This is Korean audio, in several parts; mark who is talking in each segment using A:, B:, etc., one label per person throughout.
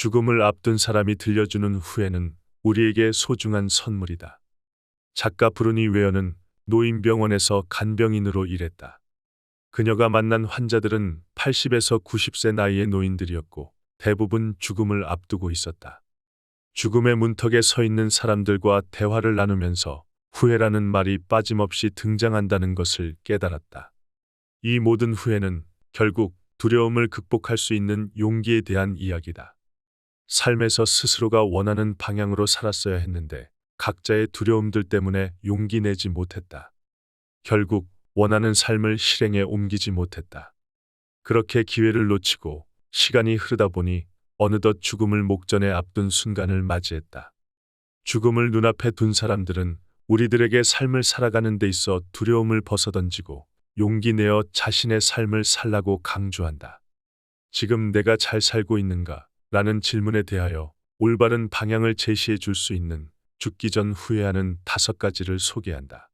A: 죽음을 앞둔 사람이 들려주는 후회는 우리에게 소중한 선물이다. 작가 브루니 웨어는 노인병원에서 간병인으로 일했다. 그녀가 만난 환자들은 80에서 90세 나이의 노인들이었고 대부분 죽음을 앞두고 있었다. 죽음의 문턱에 서 있는 사람들과 대화를 나누면서 후회라는 말이 빠짐없이 등장한다는 것을 깨달았다. 이 모든 후회는 결국 두려움을 극복할 수 있는 용기에 대한 이야기다. 삶에서 스스로가 원하는 방향으로 살았어야 했는데 각자의 두려움들 때문에 용기 내지 못했다. 결국 원하는 삶을 실행에 옮기지 못했다. 그렇게 기회를 놓치고 시간이 흐르다 보니 어느덧 죽음을 목전에 앞둔 순간을 맞이했다. 죽음을 눈앞에 둔 사람들은 우리들에게 삶을 살아가는 데 있어 두려움을 벗어던지고 용기 내어 자신의 삶을 살라고 강조한다. 지금 내가 잘 살고 있는가? 라는 질문에 대하여 올바른 방향을 제시해 줄 수 있는 죽기 전 후회하는 5가지를 소개한다.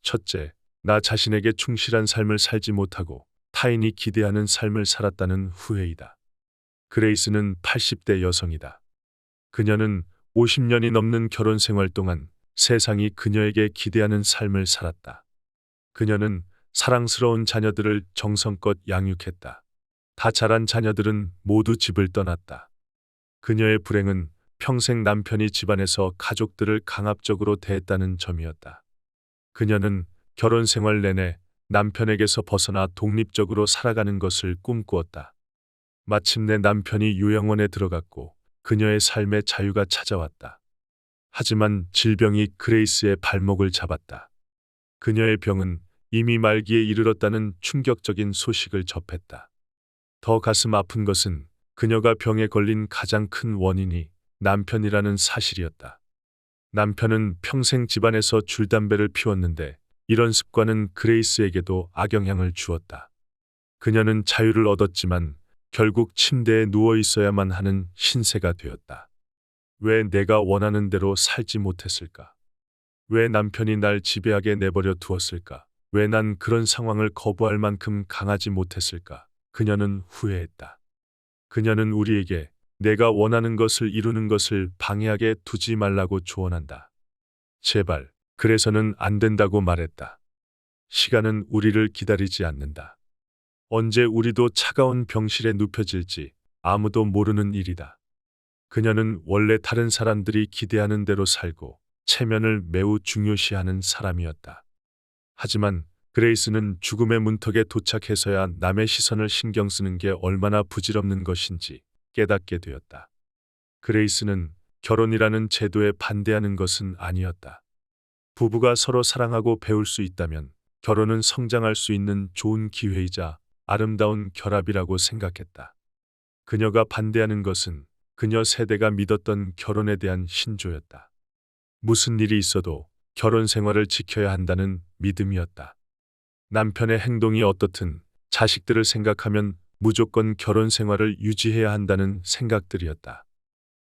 A: 첫째, 나 자신에게 충실한 삶을 살지 못하고 타인이 기대하는 삶을 살았다는 후회이다. 그레이스는 80대 여성이다. 그녀는 50년이 넘는 결혼 생활 동안 세상이 그녀에게 기대하는 삶을 살았다. 그녀는 사랑스러운 자녀들을 정성껏 양육했다. 다 자란 자녀들은 모두 집을 떠났다. 그녀의 불행은 평생 남편이 집안에서 가족들을 강압적으로 대했다는 점이었다. 그녀는 결혼 생활 내내 남편에게서 벗어나 독립적으로 살아가는 것을 꿈꾸었다. 마침내 남편이 요양원에 들어갔고 그녀의 삶의 자유가 찾아왔다. 하지만 질병이 그레이스의 발목을 잡았다. 그녀의 병은 이미 말기에 이르렀다는 충격적인 소식을 접했다. 더 가슴 아픈 것은 그녀가 병에 걸린 가장 큰 원인이 남편이라는 사실이었다. 남편은 평생 집안에서 줄담배를 피웠는데 이런 습관은 그레이스에게도 악영향을 주었다. 그녀는 자유를 얻었지만 결국 침대에 누워 있어야만 하는 신세가 되었다. 왜 내가 원하는 대로 살지 못했을까? 왜 남편이 날 지배하게 내버려 두었을까? 왜 난 그런 상황을 거부할 만큼 강하지 못했을까? 그녀는 후회했다. 그녀는 우리에게 내가 원하는 것을 이루는 것을 방해하게 두지 말라고 조언한다. 제발, 그래서는 안 된다고 말했다. 시간은 우리를 기다리지 않는다. 언제 우리도 차가운 병실에 눕혀질지 아무도 모르는 일이다. 그녀는 원래 다른 사람들이 기대하는 대로 살고 체면을 매우 중요시하는 사람이었다. 하지만 그레이스는 죽음의 문턱에 도착해서야 남의 시선을 신경 쓰는 게 얼마나 부질없는 것인지 깨닫게 되었다. 그레이스는 결혼이라는 제도에 반대하는 것은 아니었다. 부부가 서로 사랑하고 배울 수 있다면 결혼은 성장할 수 있는 좋은 기회이자 아름다운 결합이라고 생각했다. 그녀가 반대하는 것은 그녀 세대가 믿었던 결혼에 대한 신조였다. 무슨 일이 있어도 결혼 생활을 지켜야 한다는 믿음이었다. 남편의 행동이 어떻든 자식들을 생각하면 무조건 결혼 생활을 유지해야 한다는 생각들이었다.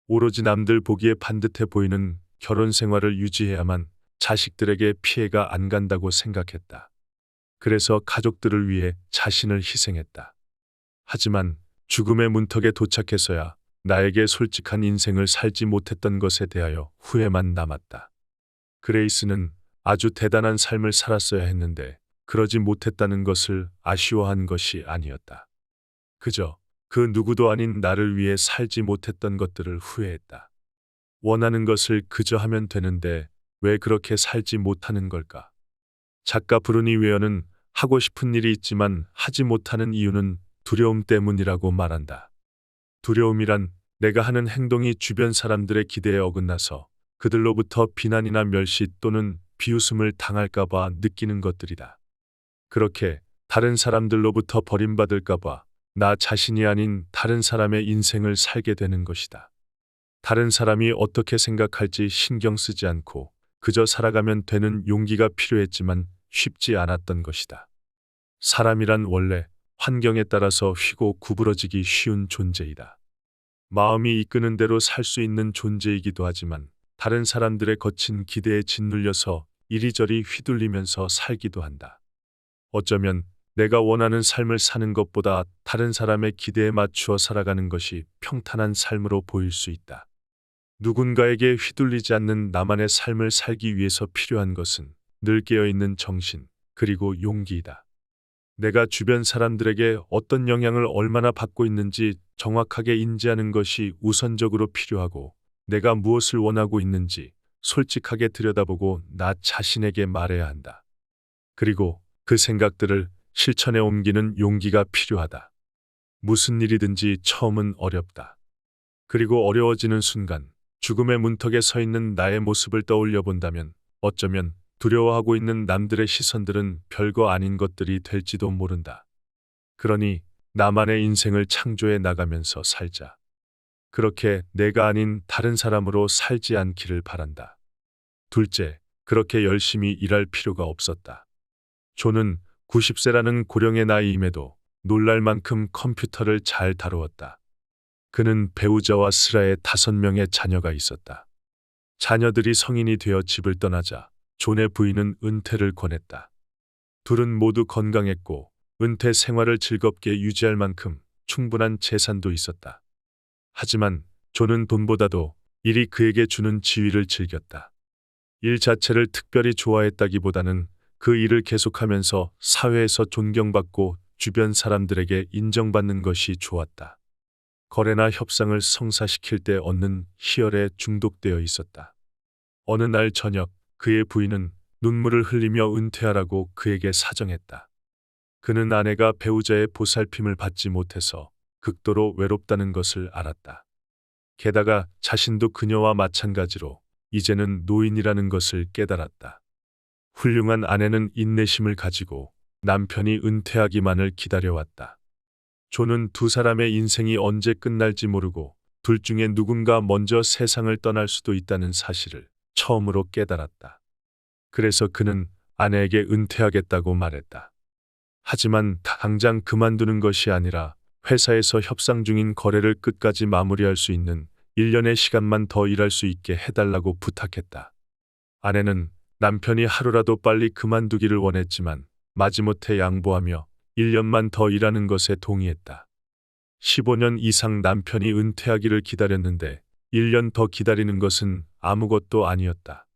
A: 오로지 남들 보기에 반듯해 보이는 결혼 생활을 유지해야만 자식들에게 피해가 안 간다고 생각했다. 그래서 가족들을 위해 자신을 희생했다. 하지만 죽음의 문턱에 도착해서야 나에게 솔직한 인생을 살지 못했던 것에 대하여 후회만 남았다. 그레이스는 아주 대단한 삶을 살았어야 했는데 그러지 못했다는 것을 아쉬워한 것이 아니었다. 그저 그 누구도 아닌 나를 위해 살지 못했던 것들을 후회했다. 원하는 것을 그저 하면 되는데 왜 그렇게 살지 못하는 걸까? 작가 브루니 웨어는 하고 싶은 일이 있지만 하지 못하는 이유는 두려움 때문이라고 말한다. 두려움이란 내가 하는 행동이 주변 사람들의 기대에 어긋나서 그들로부터 비난이나 멸시 또는 비웃음을 당할까 봐 느끼는 것들이다. 그렇게 다른 사람들로부터 버림받을까 봐 나 자신이 아닌 다른 사람의 인생을 살게 되는 것이다. 다른 사람이 어떻게 생각할지 신경 쓰지 않고 그저 살아가면 되는 용기가 필요했지만 쉽지 않았던 것이다. 사람이란 원래 환경에 따라서 휘고 구부러지기 쉬운 존재이다. 마음이 이끄는 대로 살 수 있는 존재이기도 하지만 다른 사람들의 거친 기대에 짓눌려서 이리저리 휘둘리면서 살기도 한다. 어쩌면 내가 원하는 삶을 사는 것보다 다른 사람의 기대에 맞추어 살아가는 것이 평탄한 삶으로 보일 수 있다. 누군가에게 휘둘리지 않는 나만의 삶을 살기 위해서 필요한 것은 늘 깨어있는 정신, 그리고 용기이다. 내가 주변 사람들에게 어떤 영향을 얼마나 받고 있는지 정확하게 인지하는 것이 우선적으로 필요하고, 내가 무엇을 원하고 있는지 솔직하게 들여다보고 나 자신에게 말해야 한다. 그리고 그 생각들을 실천에 옮기는 용기가 필요하다. 무슨 일이든지 처음은 어렵다. 그리고 어려워지는 순간 죽음의 문턱에 서 있는 나의 모습을 떠올려 본다면 어쩌면 두려워하고 있는 남들의 시선들은 별거 아닌 것들이 될지도 모른다. 그러니 나만의 인생을 창조해 나가면서 살자. 그렇게 내가 아닌 다른 사람으로 살지 않기를 바란다. 둘째, 그렇게 열심히 일할 필요가 없었다. 존은 90세라는 고령의 나이임에도 놀랄 만큼 컴퓨터를 잘 다루었다. 그는 배우자와 슬하에 5명의 자녀가 있었다. 자녀들이 성인이 되어 집을 떠나자 존의 부인은 은퇴를 권했다. 둘은 모두 건강했고 은퇴 생활을 즐겁게 유지할 만큼 충분한 재산도 있었다. 하지만 존은 돈보다도 일이 그에게 주는 지위를 즐겼다. 일 자체를 특별히 좋아했다기보다는 그 일을 계속하면서 사회에서 존경받고 주변 사람들에게 인정받는 것이 좋았다. 거래나 협상을 성사시킬 때 얻는 희열에 중독되어 있었다. 어느 날 저녁 그의 부인은 눈물을 흘리며 은퇴하라고 그에게 사정했다. 그는 아내가 배우자의 보살핌을 받지 못해서 극도로 외롭다는 것을 알았다. 게다가 자신도 그녀와 마찬가지로 이제는 노인이라는 것을 깨달았다. 훌륭한 아내는 인내심을 가지고 남편이 은퇴하기만을 기다려왔다. 존은 두 사람의 인생이 언제 끝날지 모르고 둘 중에 누군가 먼저 세상을 떠날 수도 있다는 사실을 처음으로 깨달았다. 그래서 그는 아내에게 은퇴하겠다고 말했다. 하지만 당장 그만두는 것이 아니라 회사에서 협상 중인 거래를 끝까지 마무리할 수 있는 1년의 시간만 더 일할 수 있게 해달라고 부탁했다. 아내는 남편이 하루라도 빨리 그만두기를 원했지만 마지못해 양보하며 1년만 더 일하는 것에 동의했다. 15년 이상 남편이 은퇴하기를 기다렸는데 1년 더 기다리는 것은 아무것도 아니었다.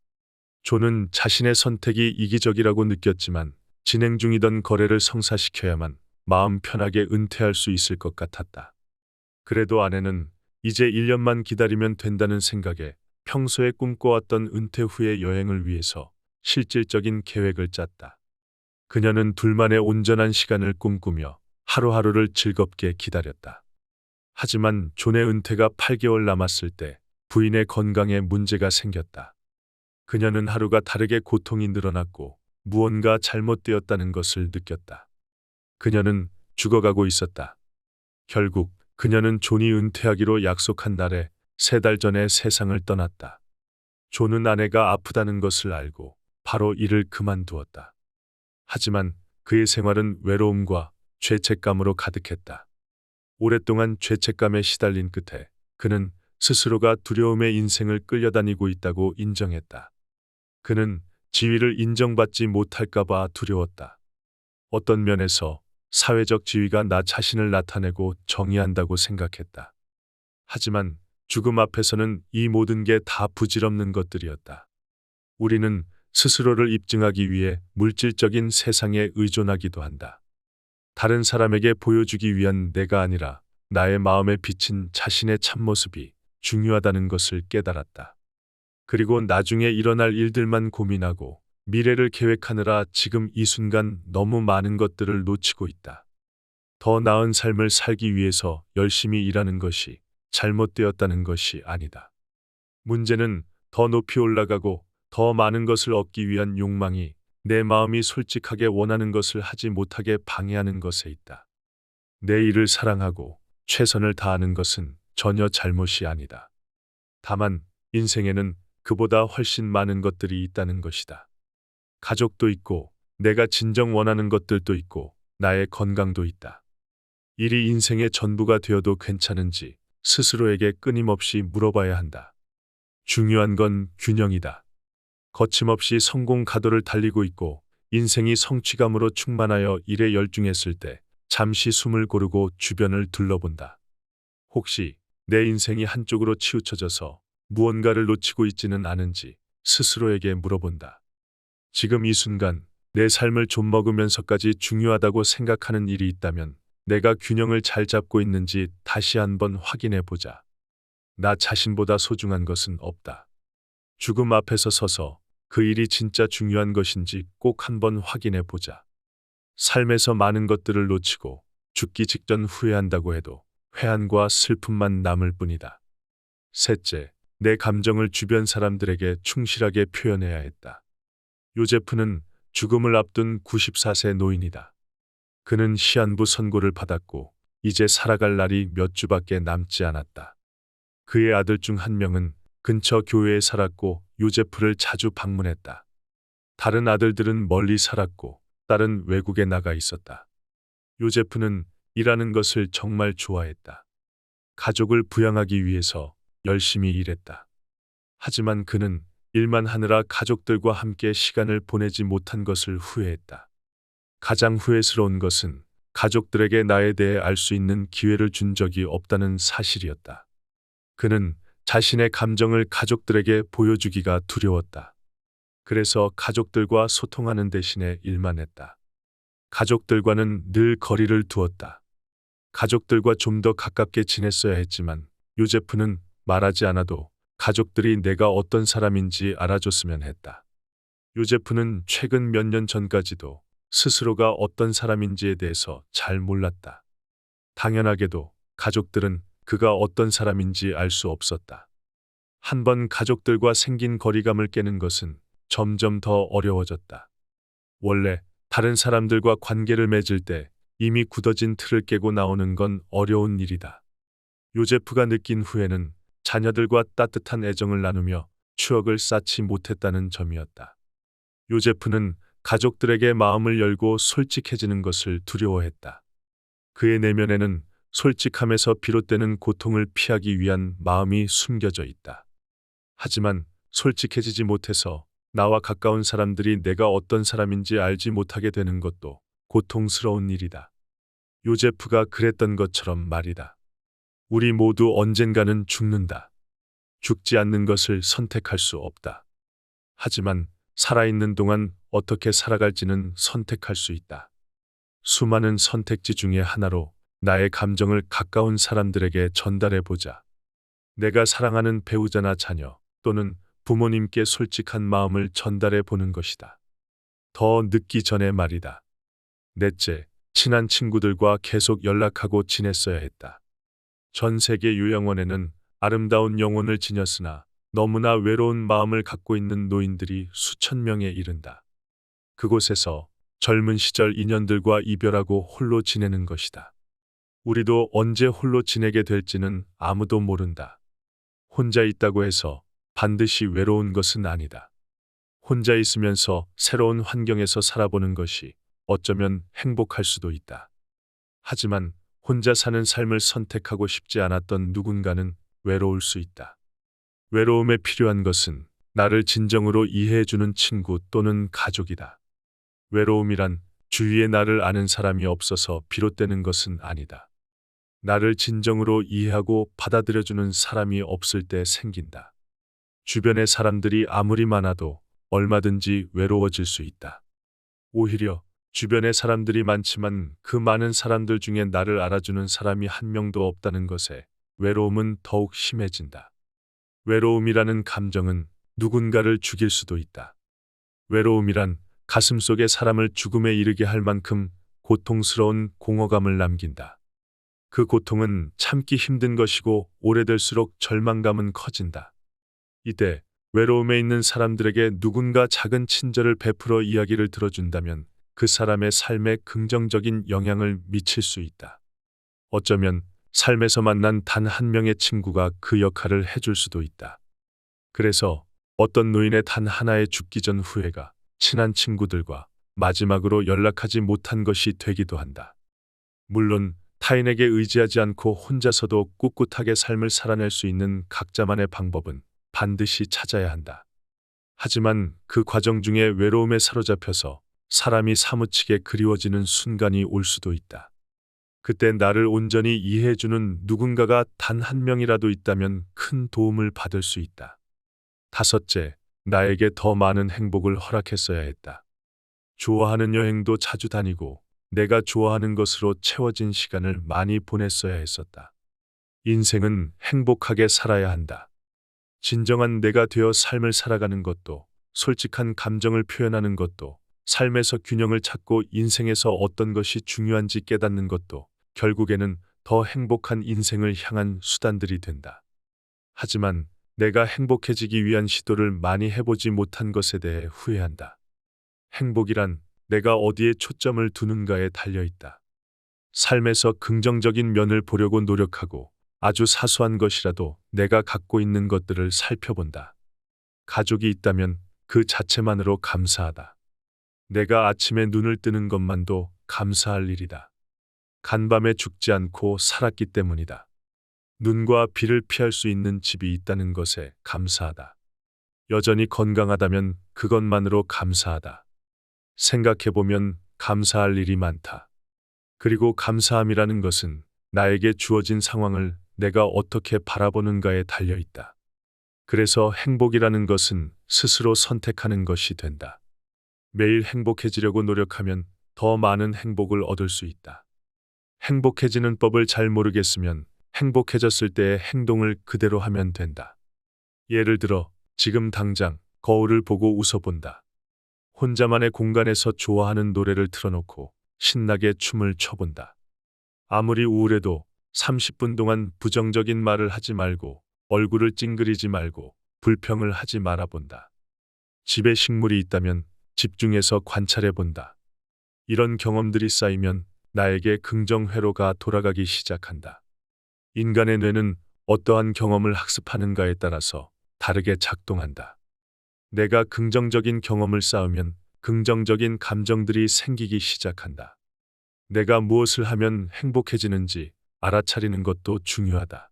A: 존은 자신의 선택이 이기적이라고 느꼈지만 진행 중이던 거래를 성사시켜야만 마음 편하게 은퇴할 수 있을 것 같았다. 그래도 아내는 이제 1년만 기다리면 된다는 생각에 평소에 꿈꿔왔던 은퇴 후의 여행을 위해서 실질적인 계획을 짰다. 그녀는 둘만의 온전한 시간을 꿈꾸며 하루하루를 즐겁게 기다렸다. 하지만 존의 은퇴가 8개월 남았을 때 부인의 건강에 문제가 생겼다. 그녀는 하루가 다르게 고통이 늘어났고 무언가 잘못되었다는 것을 느꼈다. 그녀는 죽어가고 있었다. 결국 그녀는 존이 은퇴하기로 약속한 날에 3달 전에 세상을 떠났다. 존은 아내가 아프다는 것을 알고 바로 일을 그만두었다. 하지만 그의 생활은 외로움과 죄책감으로 가득했다. 오랫동안 죄책감에 시달린 끝에 그는 스스로가 두려움의 인생을 끌려다니고 있다고 인정했다. 그는 지위를 인정받지 못할까봐 두려웠다. 어떤 면에서 사회적 지위가 나 자신을 나타내고 정의한다고 생각했다. 하지만 죽음 앞에서는 이 모든 게 다 부질없는 것들이었다. 우리는 스스로를 입증하기 위해 물질적인 세상에 의존하기도 한다. 다른 사람에게 보여주기 위한 내가 아니라 나의 마음에 비친 자신의 참모습이 중요하다는 것을 깨달았다. 그리고 나중에 일어날 일들만 고민하고 미래를 계획하느라 지금 이 순간 너무 많은 것들을 놓치고 있다. 더 나은 삶을 살기 위해서 열심히 일하는 것이 잘못되었다는 것이 아니다. 문제는 더 높이 올라가고 더 많은 것을 얻기 위한 욕망이 내 마음이 솔직하게 원하는 것을 하지 못하게 방해하는 것에 있다. 내 일을 사랑하고 최선을 다하는 것은 전혀 잘못이 아니다. 다만 인생에는 그보다 훨씬 많은 것들이 있다는 것이다. 가족도 있고 내가 진정 원하는 것들도 있고 나의 건강도 있다. 일이 인생의 전부가 되어도 괜찮은지 스스로에게 끊임없이 물어봐야 한다. 중요한 건 균형이다. 거침없이 성공 가도를 달리고 있고 인생이 성취감으로 충만하여 일에 열중했을 때 잠시 숨을 고르고 주변을 둘러본다. 혹시 내 인생이 한쪽으로 치우쳐져서 무언가를 놓치고 있지는 않은지 스스로에게 물어본다. 지금 이 순간 내 삶을 좀 먹으면서까지 중요하다고 생각하는 일이 있다면 내가 균형을 잘 잡고 있는지 다시 한번 확인해 보자. 나 자신보다 소중한 것은 없다. 죽음 앞에서 서서 그 일이 진짜 중요한 것인지 꼭 한번 확인해 보자. 삶에서 많은 것들을 놓치고 죽기 직전 후회한다고 해도 회한과 슬픔만 남을 뿐이다. 셋째, 내 감정을 주변 사람들에게 충실하게 표현해야 했다. 요제프는 죽음을 앞둔 94세 노인이다. 그는 시한부 선고를 받았고 이제 살아갈 날이 몇 주밖에 남지 않았다. 그의 아들 중 한 명은 근처 교회에 살았고 요제프를 자주 방문했다. 다른 아들들은 멀리 살았고 딸은 외국에 나가 있었다. 요제프는 일하는 것을 정말 좋아했다. 가족을 부양하기 위해서 열심히 일했다. 하지만 그는 일만 하느라 가족들과 함께 시간을 보내지 못한 것을 후회했다. 가장 후회스러운 것은 가족들에게 나에 대해 알 수 있는 기회를 준 적이 없다는 사실이었다. 그는 자신의 감정을 가족들에게 보여주기가 두려웠다. 그래서 가족들과 소통하는 대신에 일만 했다. 가족들과는 늘 거리를 두었다. 가족들과 좀 더 가깝게 지냈어야 했지만 요제프는 말하지 않아도 가족들이 내가 어떤 사람인지 알아줬으면 했다. 요제프는 최근 몇 년 전까지도 스스로가 어떤 사람인지에 대해서 잘 몰랐다. 당연하게도 가족들은 그가 어떤 사람인지 알 수 없었다. 한번 가족들과 생긴 거리감을 깨는 것은 점점 더 어려워졌다. 원래 다른 사람들과 관계를 맺을 때 이미 굳어진 틀을 깨고 나오는 건 어려운 일이다. 요제프가 느낀 후회는 자녀들과 따뜻한 애정을 나누며 추억을 쌓지 못했다는 점이었다. 요제프는 가족들에게 마음을 열고 솔직해지는 것을 두려워했다. 그의 내면에는 솔직함에서 비롯되는 고통을 피하기 위한 마음이 숨겨져 있다. 하지만 솔직해지지 못해서 나와 가까운 사람들이 내가 어떤 사람인지 알지 못하게 되는 것도 고통스러운 일이다. 요제프가 그랬던 것처럼 말이다. 우리 모두 언젠가는 죽는다. 죽지 않는 것을 선택할 수 없다. 하지만 살아있는 동안 어떻게 살아갈지는 선택할 수 있다. 수많은 선택지 중에 하나로 나의 감정을 가까운 사람들에게 전달해보자. 내가 사랑하는 배우자나 자녀 또는 부모님께 솔직한 마음을 전달해보는 것이다. 더 늦기 전에 말이다. 넷째, 친한 친구들과 계속 연락하고 지냈어야 했다. 전 세계 요양원에는 아름다운 영혼을 지녔으나 너무나 외로운 마음을 갖고 있는 노인들이 수천 명에 이른다. 그곳에서 젊은 시절 인연들과 이별하고 홀로 지내는 것이다. 우리도 언제 홀로 지내게 될지는 아무도 모른다. 혼자 있다고 해서 반드시 외로운 것은 아니다. 혼자 있으면서 새로운 환경에서 살아보는 것이 어쩌면 행복할 수도 있다. 하지만 혼자 사는 삶을 선택하고 싶지 않았던 누군가는 외로울 수 있다. 외로움에 필요한 것은 나를 진정으로 이해해주는 친구 또는 가족이다. 외로움이란 주위에 나를 아는 사람이 없어서 비롯되는 것은 아니다. 나를 진정으로 이해하고 받아들여주는 사람이 없을 때 생긴다. 주변의 사람들이 아무리 많아도 얼마든지 외로워질 수 있다. 오히려 주변에 사람들이 많지만 그 많은 사람들 중에 나를 알아주는 사람이 한 명도 없다는 것에 외로움은 더욱 심해진다. 외로움이라는 감정은 누군가를 죽일 수도 있다. 외로움이란 가슴속에 사람을 죽음에 이르게 할 만큼 고통스러운 공허감을 남긴다. 그 고통은 참기 힘든 것이고 오래될수록 절망감은 커진다. 이때 외로움에 있는 사람들에게 누군가 작은 친절을 베풀어 이야기를 들어준다면 그 사람의 삶에 긍정적인 영향을 미칠 수 있다. 어쩌면 삶에서 만난 단 한 명의 친구가 그 역할을 해줄 수도 있다. 그래서 어떤 노인의 단 하나의 죽기 전 후회가 친한 친구들과 마지막으로 연락하지 못한 것이 되기도 한다. 물론 타인에게 의지하지 않고 혼자서도 꿋꿋하게 삶을 살아낼 수 있는 각자만의 방법은 반드시 찾아야 한다. 하지만 그 과정 중에 외로움에 사로잡혀서 사람이 사무치게 그리워지는 순간이 올 수도 있다. 그때 나를 온전히 이해해주는 누군가가 단 한 명이라도 있다면 큰 도움을 받을 수 있다. 다섯째, 나에게 더 많은 행복을 허락했어야 했다. 좋아하는 여행도 자주 다니고 내가 좋아하는 것으로 채워진 시간을 많이 보냈어야 했었다. 인생은 행복하게 살아야 한다. 진정한 내가 되어 삶을 살아가는 것도, 솔직한 감정을 표현하는 것도, 삶에서 균형을 찾고 인생에서 어떤 것이 중요한지 깨닫는 것도 결국에는 더 행복한 인생을 향한 수단들이 된다. 하지만 내가 행복해지기 위한 시도를 많이 해보지 못한 것에 대해 후회한다. 행복이란 내가 어디에 초점을 두는가에 달려있다. 삶에서 긍정적인 면을 보려고 노력하고 아주 사소한 것이라도 내가 갖고 있는 것들을 살펴본다. 가족이 있다면 그 자체만으로 감사하다. 내가 아침에 눈을 뜨는 것만도 감사할 일이다. 간밤에 죽지 않고 살았기 때문이다. 눈과 비를 피할 수 있는 집이 있다는 것에 감사하다. 여전히 건강하다면 그것만으로 감사하다. 생각해보면 감사할 일이 많다. 그리고 감사함이라는 것은 나에게 주어진 상황을 내가 어떻게 바라보는가에 달려있다. 그래서 행복이라는 것은 스스로 선택하는 것이 된다. 매일 행복해지려고 노력하면 더 많은 행복을 얻을 수 있다. 행복해지는 법을 잘 모르겠으면 행복해졌을 때의 행동을 그대로 하면 된다. 예를 들어 지금 당장 거울을 보고 웃어본다. 혼자만의 공간에서 좋아하는 노래를 틀어놓고 신나게 춤을 춰본다. 아무리 우울해도 30분 동안 부정적인 말을 하지 말고 얼굴을 찡그리지 말고 불평을 하지 말아본다. 집에 식물이 있다면 집중해서 관찰해본다. 이런 경험들이 쌓이면 나에게 긍정 회로가 돌아가기 시작한다. 인간의 뇌는 어떠한 경험을 학습하는가에 따라서 다르게 작동한다. 내가 긍정적인 경험을 쌓으면 긍정적인 감정들이 생기기 시작한다. 내가 무엇을 하면 행복해지는지 알아차리는 것도 중요하다.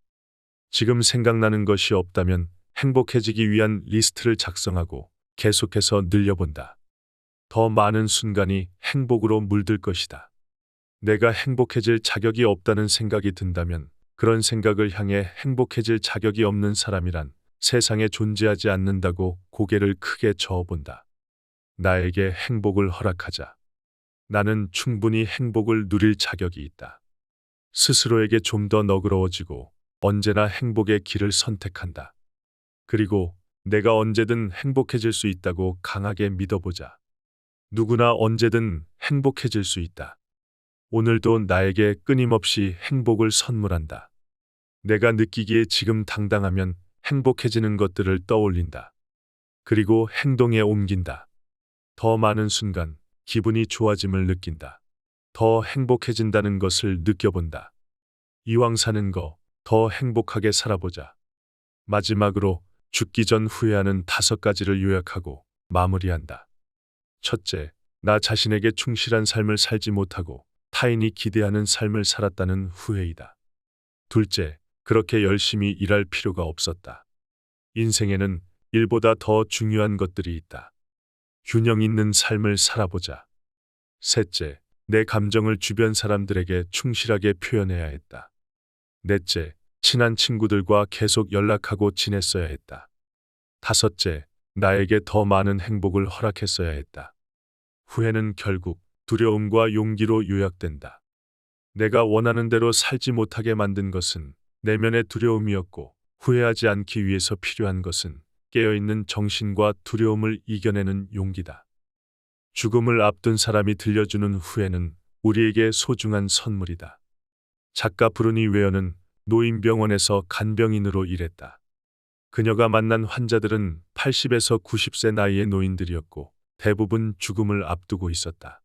A: 지금 생각나는 것이 없다면 행복해지기 위한 리스트를 작성하고 계속해서 늘려본다. 더 많은 순간이 행복으로 물들 것이다. 내가 행복해질 자격이 없다는 생각이 든다면 그런 생각을 향해 행복해질 자격이 없는 사람이란 세상에 존재하지 않는다고 고개를 크게 저어본다. 나에게 행복을 허락하자. 나는 충분히 행복을 누릴 자격이 있다. 스스로에게 좀 더 너그러워지고 언제나 행복의 길을 선택한다. 그리고 내가 언제든 행복해질 수 있다고 강하게 믿어보자. 누구나 언제든 행복해질 수 있다. 오늘도 나에게 끊임없이 행복을 선물한다. 내가 느끼기에 지금 당당하면 행복해지는 것들을 떠올린다. 그리고 행동에 옮긴다. 더 많은 순간 기분이 좋아짐을 느낀다. 더 행복해진다는 것을 느껴본다. 이왕 사는 거 더 행복하게 살아보자. 마지막으로 죽기 전 후회하는 5가지를 요약하고 마무리한다. 첫째, 나 자신에게 충실한 삶을 살지 못하고 타인이 기대하는 삶을 살았다는 후회이다. 둘째, 그렇게 열심히 일할 필요가 없었다. 인생에는 일보다 더 중요한 것들이 있다. 균형 있는 삶을 살아보자. 셋째, 내 감정을 주변 사람들에게 충실하게 표현해야 했다. 넷째, 친한 친구들과 계속 연락하고 지냈어야 했다. 다섯째, 나에게 더 많은 행복을 허락했어야 했다. 후회는 결국 두려움과 용기로 요약된다. 내가 원하는 대로 살지 못하게 만든 것은 내면의 두려움이었고, 후회하지 않기 위해서 필요한 것은 깨어있는 정신과 두려움을 이겨내는 용기다. 죽음을 앞둔 사람이 들려주는 후회는 우리에게 소중한 선물이다. 작가 브루니 웨어는 노인병원에서 간병인으로 일했다. 그녀가 만난 환자들은 80에서 90세 나이의 노인들이었고 대부분 죽음을 앞두고 있었다.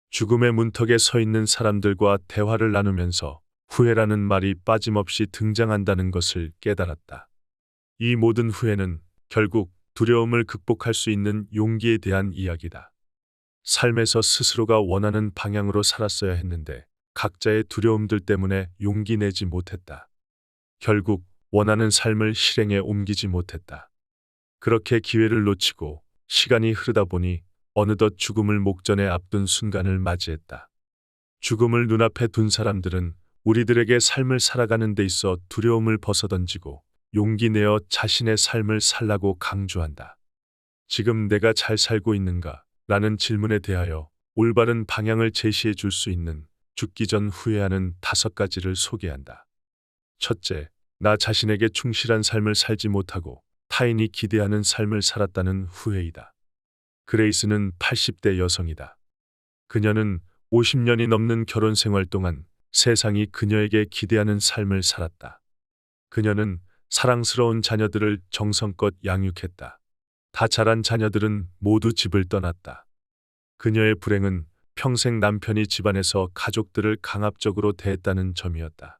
A: 죽음의 문턱에 서 있는 사람들과 대화를 나누면서 후회라는 말이 빠짐없이 등장한다는 것을 깨달았다. 이 모든 후회는 결국 두려움을 극복할 수 있는 용기에 대한 이야기다. 삶에서 스스로가 원하는 방향으로 살았어야 했는데 각자의 두려움들 때문에 용기 내지 못했다. 결국 원하는 삶을 실행에 옮기지 못했다. 그렇게 기회를 놓치고 시간이 흐르다 보니 어느덧 죽음을 목전에 앞둔 순간을 맞이했다. 죽음을 눈앞에 둔 사람들은 우리들에게 삶을 살아가는 데 있어 두려움을 벗어던지고 용기 내어 자신의 삶을 살라고 강조한다. 지금 내가 잘 살고 있는가? 라는 질문에 대하여 올바른 방향을 제시해 줄 수 있는 죽기 전 후회하는 5가지를 소개한다. 첫째, 나 자신에게 충실한 삶을 살지 못하고 타인이 기대하는 삶을 살았다는 후회이다. 그레이스는 80대 여성이다. 그녀는 50년이 넘는 결혼 생활 동안 세상이 그녀에게 기대하는 삶을 살았다. 그녀는 사랑스러운 자녀들을 정성껏 양육했다. 다 자란 자녀들은 모두 집을 떠났다. 그녀의 불행은 평생 남편이 집안에서 가족들을 강압적으로 대했다는 점이었다.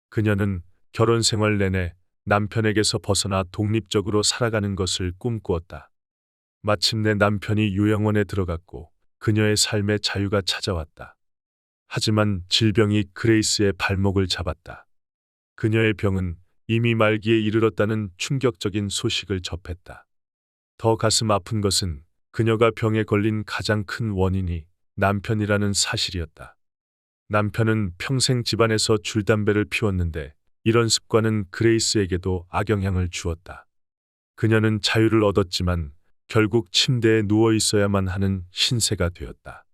A: 그녀는 결혼 생활 내내 남편에게서 벗어나 독립적으로 살아가는 것을 꿈꾸었다. 마침내 남편이 요양원에 들어갔고 그녀의 삶의 자유가 찾아왔다. 하지만 질병이 그레이스의 발목을 잡았다. 그녀의 병은 이미 말기에 이르렀다는 충격적인 소식을 접했다. 더 가슴 아픈 것은 그녀가 병에 걸린 가장 큰 원인이 남편이라는 사실이었다. 남편은 평생 집안에서 줄담배를 피웠는데 이런 습관은 그레이스에게도 악영향을 주었다. 그녀는 자유를 얻었지만 결국 침대에 누워 있어야만 하는 신세가 되었다.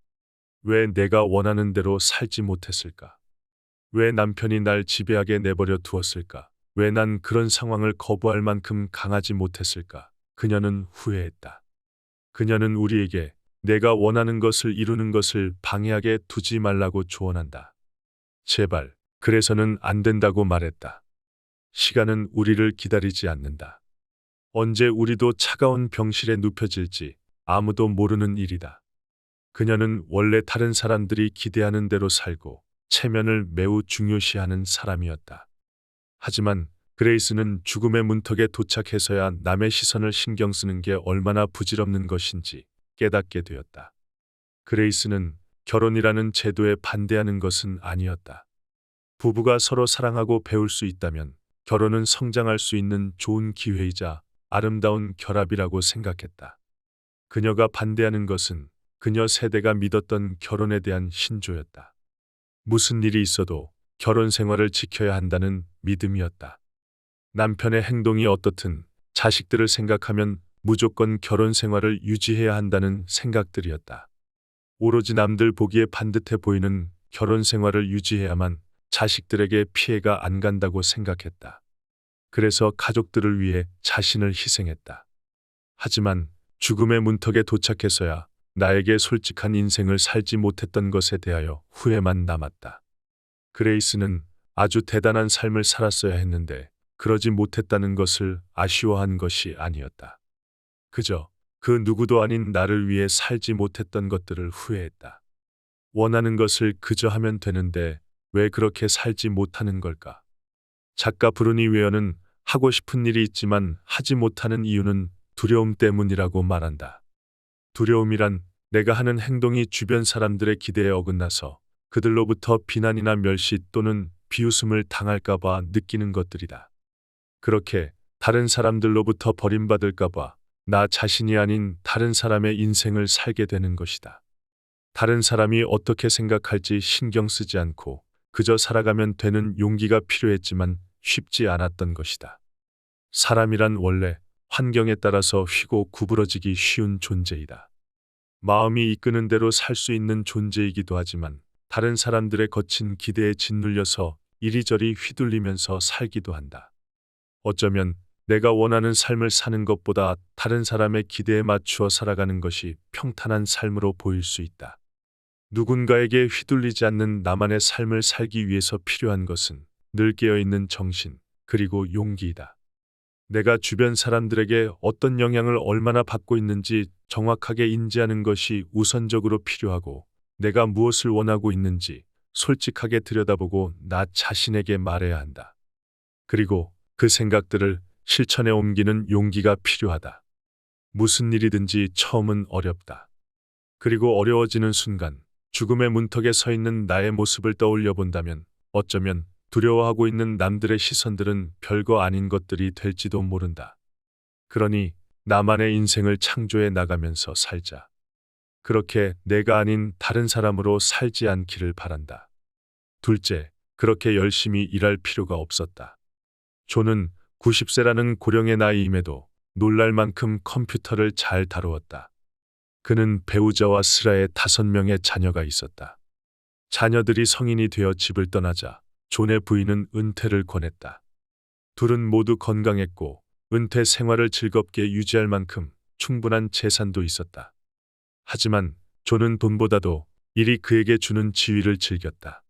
A: 왜 내가 원하는 대로 살지 못했을까? 왜 남편이 날 지배하게 내버려 두었을까? 왜 난 그런 상황을 거부할 만큼 강하지 못했을까? 그녀는 후회했다. 그녀는 우리에게 내가 원하는 것을 이루는 것을 방해하게 두지 말라고 조언한다. 제발, 그래서는 안 된다고 말했다. 시간은 우리를 기다리지 않는다. 언제 우리도 차가운 병실에 눕혀질지 아무도 모르는 일이다. 그녀는 원래 다른 사람들이 기대하는 대로 살고 체면을 매우 중요시하는 사람이었다. 하지만 그레이스는 죽음의 문턱에 도착해서야 남의 시선을 신경 쓰는 게 얼마나 부질없는 것인지 깨닫게 되었다. 그레이스는 결혼이라는 제도에 반대하는 것은 아니었다. 부부가 서로 사랑하고 배울 수 있다면 결혼은 성장할 수 있는 좋은 기회이자 아름다운 결합이라고 생각했다. 그녀가 반대하는 것은 그녀 세대가 믿었던 결혼에 대한 신조였다. 무슨 일이 있어도 결혼 생활을 지켜야 한다는 믿음이었다. 남편의 행동이 어떻든 자식들을 생각하면 무조건 결혼 생활을 유지해야 한다는 생각들이었다. 오로지 남들 보기에 반듯해 보이는 결혼 생활을 유지해야만 자식들에게 피해가 안 간다고 생각했다. 그래서 가족들을 위해 자신을 희생했다. 하지만 죽음의 문턱에 도착해서야 나에게 솔직한 인생을 살지 못했던 것에 대하여 후회만 남았다. 그레이스는 아주 대단한 삶을 살았어야 했는데 그러지 못했다는 것을 아쉬워한 것이 아니었다. 그저 그 누구도 아닌 나를 위해 살지 못했던 것들을 후회했다. 원하는 것을 그저 하면 되는데 왜 그렇게 살지 못하는 걸까? 작가 브루니 웨어는 하고 싶은 일이 있지만 하지 못하는 이유는 두려움 때문이라고 말한다. 두려움이란 내가 하는 행동이 주변 사람들의 기대에 어긋나서 그들로부터 비난이나 멸시 또는 비웃음을 당할까봐 느끼는 것들이다. 그렇게 다른 사람들로부터 버림받을까봐 나 자신이 아닌 다른 사람의 인생을 살게 되는 것이다. 다른 사람이 어떻게 생각할지 신경 쓰지 않고 그저 살아가면 되는 용기가 필요했지만 쉽지 않았던 것이다. 사람이란 원래 환경에 따라서 휘고 구부러지기 쉬운 존재이다. 마음이 이끄는 대로 살 수 있는 존재이기도 하지만 다른 사람들의 거친 기대에 짓눌려서 이리저리 휘둘리면서 살기도 한다. 어쩌면 내가 원하는 삶을 사는 것보다 다른 사람의 기대에 맞추어 살아가는 것이 평탄한 삶으로 보일 수 있다. 누군가에게 휘둘리지 않는 나만의 삶을 살기 위해서 필요한 것은 늘 깨어있는 정신, 그리고 용기이다. 내가 주변 사람들에게 어떤 영향을 얼마나 받고 있는지 정확하게 인지하는 것이 우선적으로 필요하고 내가 무엇을 원하고 있는지 솔직하게 들여다보고 나 자신에게 말해야 한다. 그리고 그 생각들을 실천에 옮기는 용기가 필요하다. 무슨 일이든지 처음은 어렵다. 그리고 어려워지는 순간 죽음의 문턱에 서 있는 나의 모습을 떠올려 본다면 어쩌면 두려워하고 있는 남들의 시선들은 별거 아닌 것들이 될지도 모른다. 그러니 나만의 인생을 창조해 나가면서 살자. 그렇게 내가 아닌 다른 사람으로 살지 않기를 바란다. 둘째, 그렇게 열심히 일할 필요가 없었다. 존은 90세라는 고령의 나이임에도 놀랄 만큼 컴퓨터를 잘 다루었다. 그는 배우자와 슬하에 5명의 자녀가 있었다. 자녀들이 성인이 되어 집을 떠나자 존의 부인은 은퇴를 권했다. 둘은 모두 건강했고 은퇴 생활을 즐겁게 유지할 만큼 충분한 재산도 있었다. 하지만 존은 돈보다도 일이 그에게 주는 지위를 즐겼다.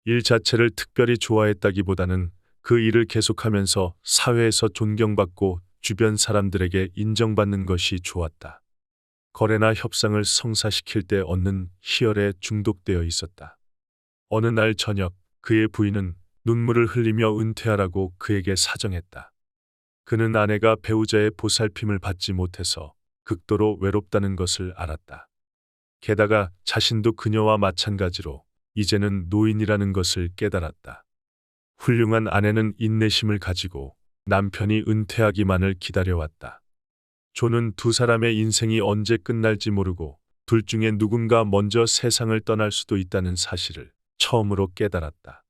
A: 일 자체를 특별히 좋아했다기보다는 그 일을 계속하면서 사회에서 존경받고 주변 사람들에게 인정받는 것이 좋았다. 거래나 협상을 성사시킬 때 얻는 희열에 중독되어 있었다. 어느 날 저녁 그의 부인은 눈물을 흘리며 은퇴하라고 그에게 사정했다. 그는 아내가 배우자의 보살핌을 받지 못해서 극도로 외롭다는 것을 알았다. 게다가 자신도 그녀와 마찬가지로 이제는 노인이라는 것을 깨달았다. 훌륭한 아내는 인내심을 가지고 남편이 은퇴하기만을 기다려왔다. 존은 두 사람의 인생이 언제 끝날지 모르고 둘 중에 누군가 먼저 세상을 떠날 수도 있다는 사실을 처음으로 깨달았다.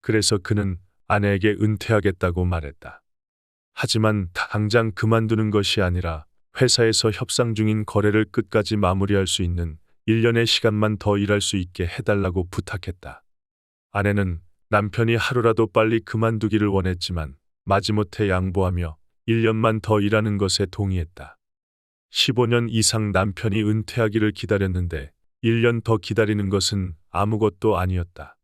A: 그래서 그는 아내에게 은퇴하겠다고 말했다. 하지만 당장 그만두는 것이 아니라 회사에서 협상 중인 거래를 끝까지 마무리할 수 있는 1년의 시간만 더 일할 수 있게 해달라고 부탁했다. 아내는 남편이 하루라도 빨리 그만두기를 원했지만 마지못해 양보하며 1년만 더 일하는 것에 동의했다. 15년 이상 남편이 은퇴하기를 기다렸는데 1년 더 기다리는 것은 아무것도 아니었다.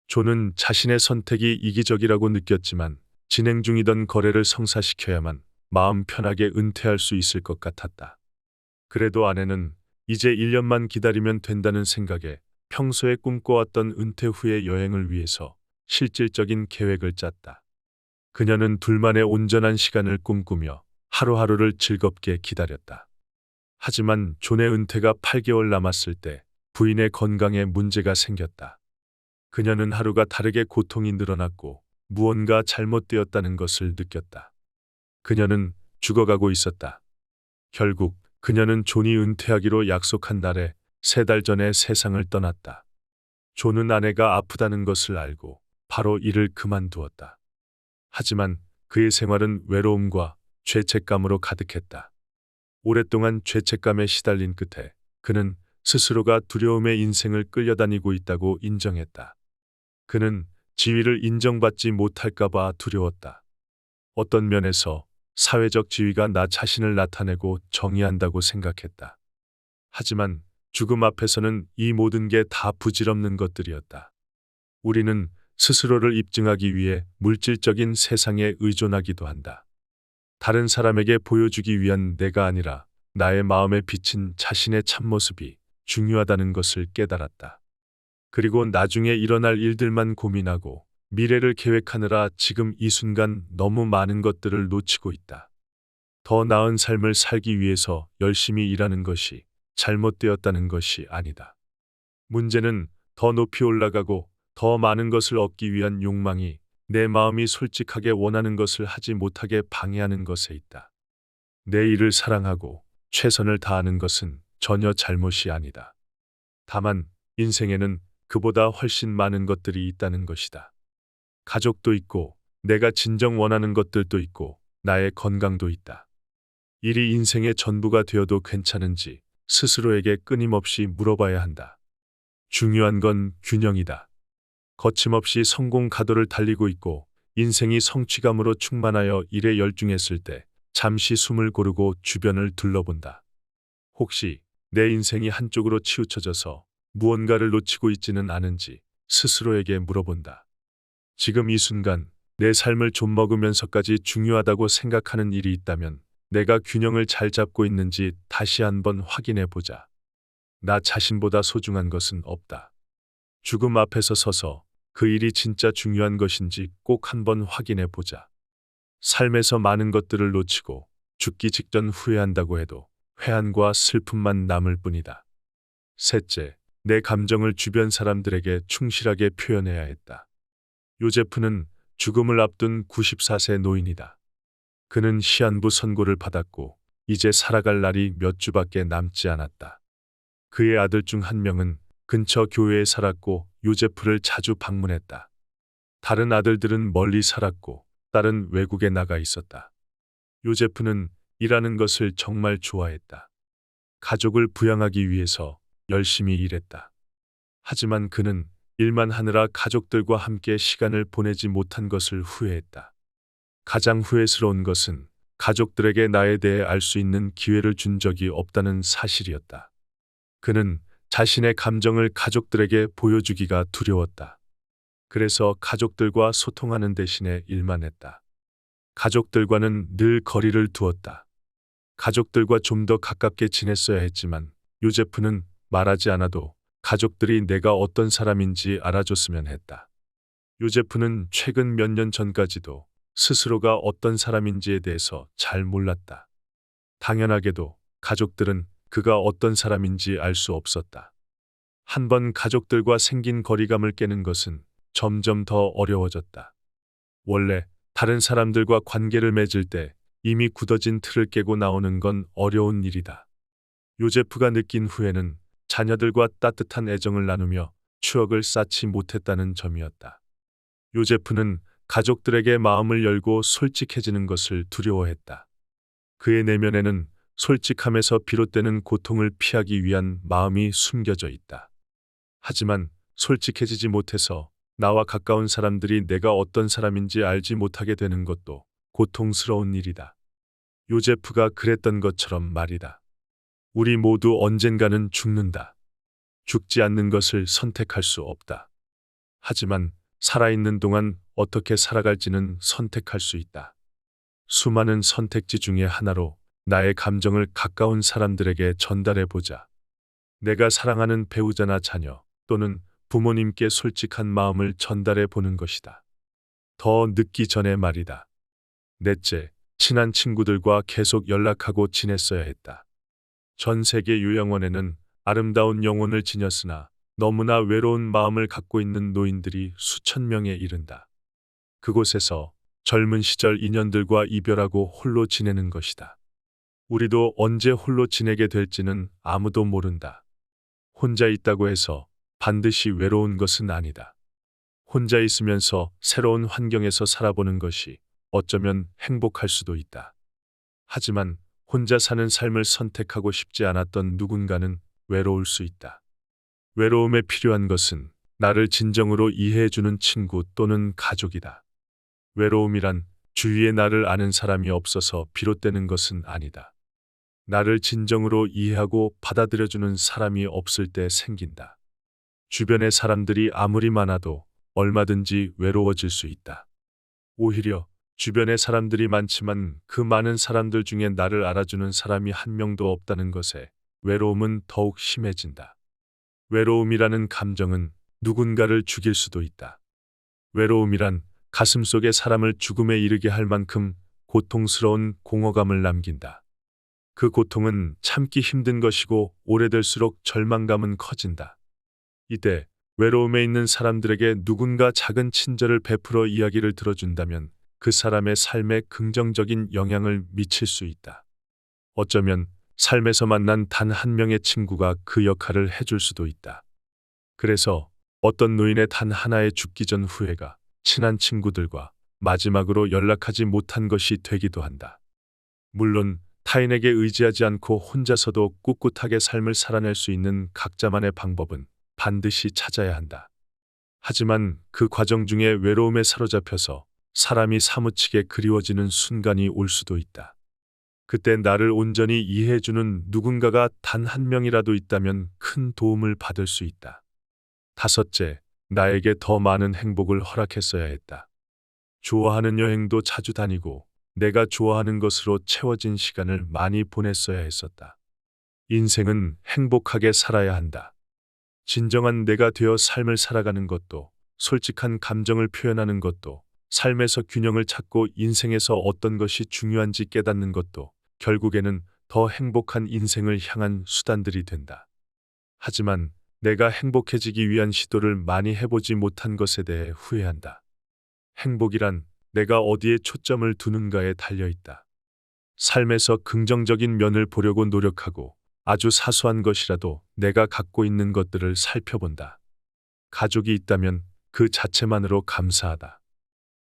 A: 존은 자신의 선택이 이기적이라고 느꼈지만 진행 중이던 거래를 성사시켜야만 마음 편하게 은퇴할 수 있을 것 같았다. 그래도 아내는 이제 1년만 기다리면 된다는 생각에 평소에 꿈꿔왔던 은퇴 후의 여행을 위해서 실질적인 계획을 짰다. 그녀는 둘만의 온전한 시간을 꿈꾸며 하루하루를 즐겁게 기다렸다. 하지만 존의 은퇴가 8개월 남았을 때 부인의 건강에 문제가 생겼다. 그녀는 하루가 다르게 고통이 늘어났고 무언가 잘못되었다는 것을 느꼈다. 그녀는 죽어가고 있었다. 결국 그녀는 존이 은퇴하기로 약속한 날에 3달 전에 세상을 떠났다. 존은 아내가 아프다는 것을 알고 바로 일을 그만두었다. 하지만 그의 생활은 외로움과 죄책감으로 가득했다. 오랫동안 죄책감에 시달린 끝에 그는 스스로가 두려움의 인생을 끌려다니고 있다고 인정했다. 그는 지위를 인정받지 못할까봐 두려웠다. 어떤 면에서 사회적 지위가 나 자신을 나타내고 정의한다고 생각했다. 하지만 죽음 앞에서는 이 모든 게 다 부질없는 것들이었다. 우리는 스스로를 입증하기 위해 물질적인 세상에 의존하기도 한다. 다른 사람에게 보여주기 위한 내가 아니라 나의 마음에 비친 자신의 참모습이 중요하다는 것을 깨달았다. 그리고 나중에 일어날 일들만 고민하고 미래를 계획하느라 지금 이 순간 너무 많은 것들을 놓치고 있다. 더 나은 삶을 살기 위해서 열심히 일하는 것이 잘못되었다는 것이 아니다. 문제는 더 높이 올라가고 더 많은 것을 얻기 위한 욕망이 내 마음이 솔직하게 원하는 것을 하지 못하게 방해하는 것에 있다. 내 일을 사랑하고 최선을 다하는 것은 전혀 잘못이 아니다. 다만 인생에는 그보다 훨씬 많은 것들이 있다는 것이다. 가족도 있고 내가 진정 원하는 것들도 있고 나의 건강도 있다. 일이 인생의 전부가 되어도 괜찮은지 스스로에게 끊임없이 물어봐야 한다. 중요한 건 균형이다. 거침없이 성공 가도를 달리고 있고 인생이 성취감으로 충만하여 일에 열중했을 때 잠시 숨을 고르고 주변을 둘러본다. 혹시 내 인생이 한쪽으로 치우쳐져서 무언가를 놓치고 있지는 않은지 스스로에게 물어본다. 지금 이 순간 내 삶을 좀먹으면서까지 중요하다고 생각하는 일이 있다면 내가 균형을 잘 잡고 있는지 다시 한번 확인해 보자. 나 자신보다 소중한 것은 없다. 죽음 앞에서 서서 그 일이 진짜 중요한 것인지 꼭 한번 확인해 보자. 삶에서 많은 것들을 놓치고 죽기 직전 후회한다고 해도 회한과 슬픔만 남을 뿐이다. 셋째, 내 감정을 주변 사람들에게 충실하게 표현해야 했다. 요제프는 죽음을 앞둔 94세 노인이다. 그는 시한부 선고를 받았고 이제 살아갈 날이 몇 주밖에 남지 않았다. 그의 아들 중 한 명은 근처 교회에 살았고 요제프를 자주 방문했다. 다른 아들들은 멀리 살았고 딸은 외국에 나가 있었다. 요제프는 일하는 것을 정말 좋아했다. 가족을 부양하기 위해서 열심히 일했다. 하지만 그는 일만 하느라 가족들과 함께 시간을 보내지 못한 것을 후회했다. 가장 후회스러운 것은 가족들에게 나에 대해 알 수 있는 기회를 준 적이 없다는 사실이었다. 그는 자신의 감정을 가족들에게 보여주기가 두려웠다. 그래서 가족들과 소통하는 대신에 일만 했다. 가족들과는 늘 거리를 두었다. 가족들과 좀 더 가깝게 지냈어야 했지만 요제프는 말하지 않아도 가족들이 내가 어떤 사람인지 알아줬으면 했다. 요제프는 최근 몇 년 전까지도 스스로가 어떤 사람인지에 대해서 잘 몰랐다. 당연하게도 가족들은 그가 어떤 사람인지 알 수 없었다. 한 번 가족들과 생긴 거리감을 깨는 것은 점점 더 어려워졌다. 원래 다른 사람들과 관계를 맺을 때 이미 굳어진 틀을 깨고 나오는 건 어려운 일이다. 요제프가 느낀 후회는 자녀들과 따뜻한 애정을 나누며 추억을 쌓지 못했다는 점이었다. 요제프는 가족들에게 마음을 열고 솔직해지는 것을 두려워했다. 그의 내면에는 솔직함에서 비롯되는 고통을 피하기 위한 마음이 숨겨져 있다. 하지만 솔직해지지 못해서 나와 가까운 사람들이 내가 어떤 사람인지 알지 못하게 되는 것도 고통스러운 일이다. 요제프가 그랬던 것처럼 말이다. 우리 모두 언젠가는 죽는다. 죽지 않는 것을 선택할 수 없다. 하지만 살아있는 동안 어떻게 살아갈지는 선택할 수 있다. 수많은 선택지 중에 하나로 나의 감정을 가까운 사람들에게 전달해 보자. 내가 사랑하는 배우자나 자녀 또는 부모님께 솔직한 마음을 전달해 보는 것이다. 더 늦기 전에 말이다. 넷째, 친한 친구들과 계속 연락하고 지냈어야 했다. 전 세계 요양원에는 아름다운 영혼을 지녔으나 너무나 외로운 마음을 갖고 있는 노인들이 수천 명에 이른다. 그곳에서 젊은 시절 인연들과 이별하고 홀로 지내는 것이다. 우리도 언제 홀로 지내게 될지는 아무도 모른다. 혼자 있다고 해서 반드시 외로운 것은 아니다. 혼자 있으면서 새로운 환경에서 살아보는 것이 어쩌면 행복할 수도 있다. 하지만 혼자 사는 삶을 선택하고 싶지 않았던 누군가는 외로울 수 있다. 외로움에 필요한 것은 나를 진정으로 이해해주는 친구 또는 가족이다. 외로움이란 주위에 나를 아는 사람이 없어서 비롯되는 것은 아니다. 나를 진정으로 이해하고 받아들여주는 사람이 없을 때 생긴다. 주변의 사람들이 아무리 많아도 얼마든지 외로워질 수 있다. 오히려 주변에 사람들이 많지만 그 많은 사람들 중에 나를 알아주는 사람이 한 명도 없다는 것에 외로움은 더욱 심해진다. 외로움이라는 감정은 누군가를 죽일 수도 있다. 외로움이란 가슴속에 사람을 죽음에 이르게 할 만큼 고통스러운 공허감을 남긴다. 그 고통은 참기 힘든 것이고 오래될수록 절망감은 커진다. 이때 외로움에 있는 사람들에게 누군가 작은 친절을 베풀어 이야기를 들어준다면 그 사람의 삶에 긍정적인 영향을 미칠 수 있다. 어쩌면 삶에서 만난 단 한 명의 친구가 그 역할을 해줄 수도 있다. 그래서 어떤 노인의 단 하나의 죽기 전 후회가 친한 친구들과 마지막으로 연락하지 못한 것이 되기도 한다. 물론 타인에게 의지하지 않고 혼자서도 꿋꿋하게 삶을 살아낼 수 있는 각자만의 방법은 반드시 찾아야 한다. 하지만 그 과정 중에 외로움에 사로잡혀서 사람이 사무치게 그리워지는 순간이 올 수도 있다. 그때 나를 온전히 이해해주는 누군가가 단 한 명이라도 있다면 큰 도움을 받을 수 있다. 다섯째, 나에게 더 많은 행복을 허락했어야 했다. 좋아하는 여행도 자주 다니고 내가 좋아하는 것으로 채워진 시간을 많이 보냈어야 했었다. 인생은 행복하게 살아야 한다. 진정한 내가 되어 삶을 살아가는 것도, 솔직한 감정을 표현하는 것도, 삶에서 균형을 찾고 인생에서 어떤 것이 중요한지 깨닫는 것도 결국에는 더 행복한 인생을 향한 수단들이 된다. 하지만 내가 행복해지기 위한 시도를 많이 해보지 못한 것에 대해 후회한다. 행복이란 내가 어디에 초점을 두는가에 달려있다. 삶에서 긍정적인 면을 보려고 노력하고 아주 사소한 것이라도 내가 갖고 있는 것들을 살펴본다. 가족이 있다면 그 자체만으로 감사하다.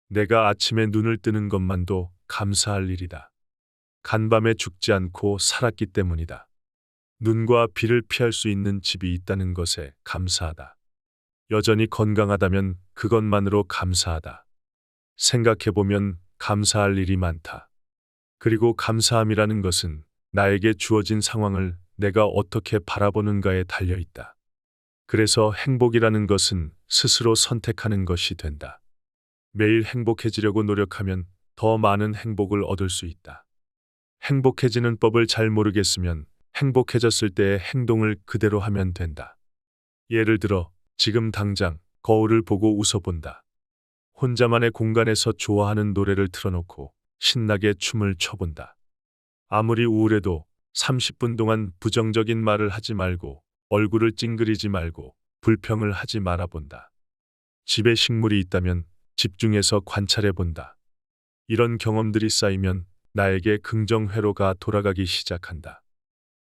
A: 내가 아침에 눈을 뜨는 것만도 감사할 일이다. 간밤에 죽지 않고 살았기 때문이다. 눈과 비를 피할 수 있는 집이 있다는 것에 감사하다. 여전히 건강하다면 그것만으로 감사하다. 생각해보면 감사할 일이 많다. 그리고 감사함이라는 것은 나에게 주어진 상황을 내가 어떻게 바라보는가에 달려 있다. 그래서 행복이라는 것은 스스로 선택하는 것이 된다. 매일 행복해지려고 노력하면 더 많은 행복을 얻을 수 있다. 행복해지는 법을 잘 모르겠으면 행복해졌을 때의 행동을 그대로 하면 된다. 예를 들어 지금 당장 거울을 보고 웃어본다. 혼자만의 공간에서 좋아하는 노래를 틀어놓고 신나게 춤을 춰본다. 아무리 우울해도 30분 동안 부정적인 말을 하지 말고 얼굴을 찡그리지 말고 불평을 하지 말아본다. 집에 식물이 있다면 집중해서 관찰해본다. 이런 경험들이 쌓이면 나에게 긍정회로가 돌아가기 시작한다.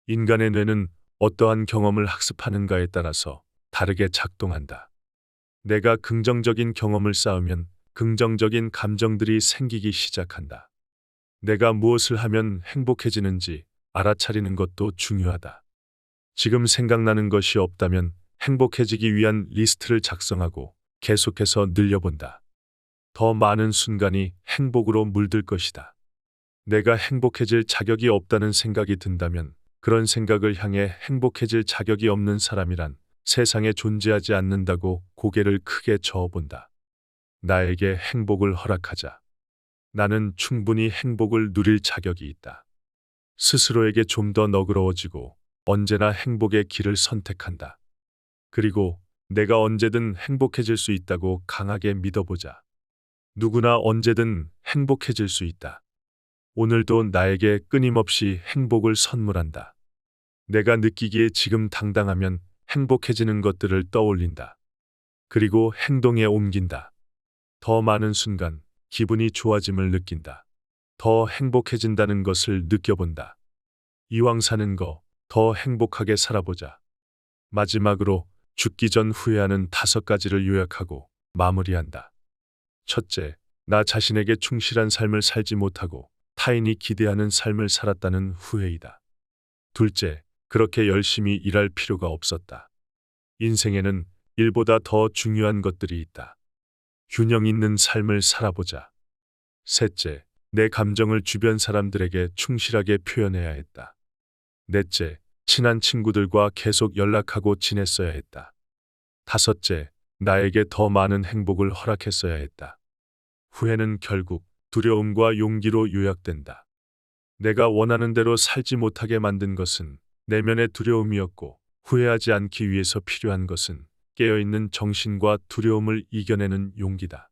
A: 인간의 뇌는 어떠한 경험을 학습하는가에 따라서 다르게 작동한다. 내가 긍정적인 경험을 쌓으면 긍정적인 감정들이 생기기 시작한다. 내가 무엇을 하면 행복해지는지 알아차리는 것도 중요하다. 지금 생각나는 것이 없다면 행복해지기 위한 리스트를 작성하고 계속해서 늘려본다. 더 많은 순간이 행복으로 물들 것이다. 내가 행복해질 자격이 없다는 생각이 든다면 그런 생각을 향해 행복해질 자격이 없는 사람이란 세상에 존재하지 않는다고 고개를 크게 저어본다. 나에게 행복을 허락하자. 나는 충분히 행복을 누릴 자격이 있다. 스스로에게 좀 더 너그러워지고 언제나 행복의 길을 선택한다. 그리고 내가 언제든 행복해질 수 있다고 강하게 믿어보자. 누구나 언제든 행복해질 수 있다. 오늘도 나에게 끊임없이 행복을 선물한다. 내가 느끼기에 지금 당당하면 행복해지는 것들을 떠올린다. 그리고 행동에 옮긴다. 더 많은 순간 기분이 좋아짐을 느낀다. 더 행복해진다는 것을 느껴본다. 이왕 사는 거 더 행복하게 살아보자. 마지막으로 죽기 전 후회하는 5가지를 요약하고 마무리한다. 첫째, 나 자신에게 충실한 삶을 살지 못하고 타인이 기대하는 삶을 살았다는 후회이다. 둘째, 그렇게 열심히 일할 필요가 없었다. 인생에는 일보다 더 중요한 것들이 있다. 균형 있는 삶을 살아보자. 셋째, 내 감정을 주변 사람들에게 충실하게 표현해야 했다. 넷째, 친한 친구들과 계속 연락하고 지냈어야 했다. 다섯째, 나에게 더 많은 행복을 허락했어야 했다. 후회는 결국 두려움과 용기로 요약된다. 내가 원하는 대로 살지 못하게 만든 것은 내면의 두려움이었고, 후회하지 않기 위해서 필요한 것은 깨어있는 정신과 두려움을 이겨내는 용기다.